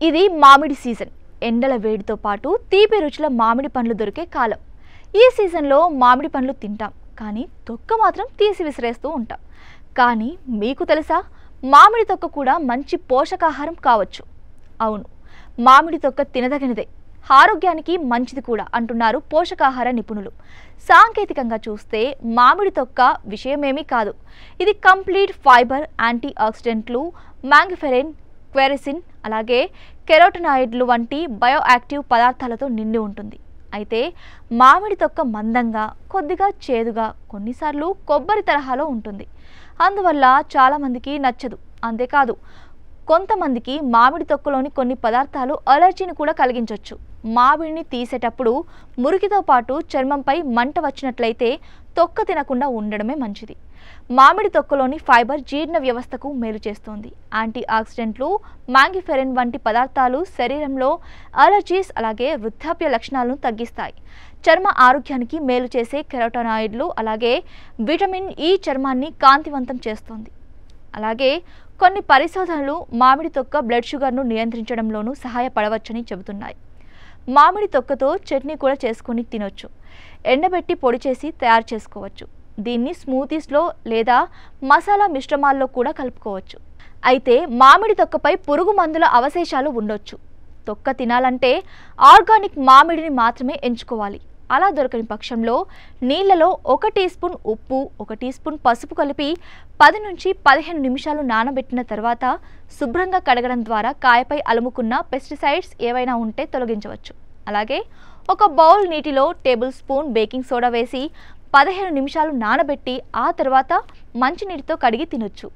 ఇది మామిడి సీజన్. ఎండల వేడితో పాటు తీపి రుచుల మామిడి పండ్లు దొరికే కాలం. ఈ సీజన్లో మామిడి పండ్లు తింటాం, కానీ తొక్క మాత్రం తీసి విసిరేస్తూ ఉంటాం. కానీ మీకు తెలుసా, మామిడి తొక్క కూడా మంచి పోషకాహారం కావచ్చు. అవును, మామిడి తొక్క తినదగినదే, ఆరోగ్యానికి మంచిది కూడా అంటున్నారు పోషకాహార నిపుణులు. సాంకేతికంగా చూస్తే మామిడి తొక్క విషయమేమీ కాదు. ఇది కంప్లీట్ ఫైబర్, యాంటీ ఆక్సిడెంట్లు, మ్యాంగిఫెరిన్, క్వెరసిన్, అలాగే కెరోటనాయిడ్లు వంటి బయోయాక్టివ్ పదార్థాలతో నిండి ఉంటుంది. అయితే మామిడి తొక్క మందంగా, కొద్దిగా చేదుగా, కొన్నిసార్లు కొబ్బరి తరహాలో ఉంటుంది. అందువల్ల చాలామందికి నచ్చదు. అంతేకాదు, కొంతమందికి మామిడి తొక్కలోని కొన్ని పదార్థాలు అలర్జీని కూడా కలిగించవచ్చు. మామిడిని తీసేటప్పుడు మురికితో పాటు చర్మంపై మంట వచ్చినట్లయితే తొక్క తినకుండా ఉండడమే మంచిది. మామిడి తొక్కలోని ఫైబర్ జీర్ణ వ్యవస్థకు మేలు చేస్తుంది. యాంటీ ఆక్సిడెంట్లు, మ్యాంగిఫెరిన్ వంటి పదార్థాలు శరీరంలో అలర్జీస్, అలాగే వృద్ధాప్య లక్షణాలను తగ్గిస్తాయి. చర్మ ఆరోగ్యానికి మేలు చేసే కెరోటనాయిడ్లు, అలాగే విటమిన్ ఈ చర్మాన్ని కాంతివంతం చేస్తుంది. అలాగే కొన్ని పరిశోధనలు మామిడి తొక్క బ్లడ్ షుగర్ను నియంత్రించడంలోనూ సహాయపడవచ్చని చెబుతున్నాయి. మామిడి తొక్కతో చట్నీ కూడా చేసుకొని తినొచ్చు. ఎండబెట్టి పొడి చేసి తయారు చేసుకోవచ్చు. దీన్ని స్మూతీస్లో లేదా మసాలా మిశ్రమాల్లో కూడా కలుపుకోవచ్చు. అయితే మామిడి తొక్కపై పురుగు మందుల అవశేషాలు ఉండొచ్చు. తొక్క తినాలంటే ఆర్గానిక్ మామిడిని మాత్రమే ఎంచుకోవాలి. అలా దొరకని పక్షంలో నీళ్లలో 1 టీ స్పూన్ ఉప్పు, 1 టీ స్పూన్ పసుపు కలిపి 10 నుంచి 15 నిమిషాలు నానబెట్టిన తర్వాత శుభ్రంగా కడగడం ద్వారా కాయపై అలుముకున్న పెస్టిసైడ్స్ ఏవైనా ఉంటే తొలగించవచ్చు. అలాగే ఒక బౌల్ నీటిలో టేబుల్ స్పూన్ బేకింగ్ సోడా వేసి 15 నిమిషాలు నానబెట్టి ఆ తర్వాత మంచినీటితో కడిగి తినొచ్చు.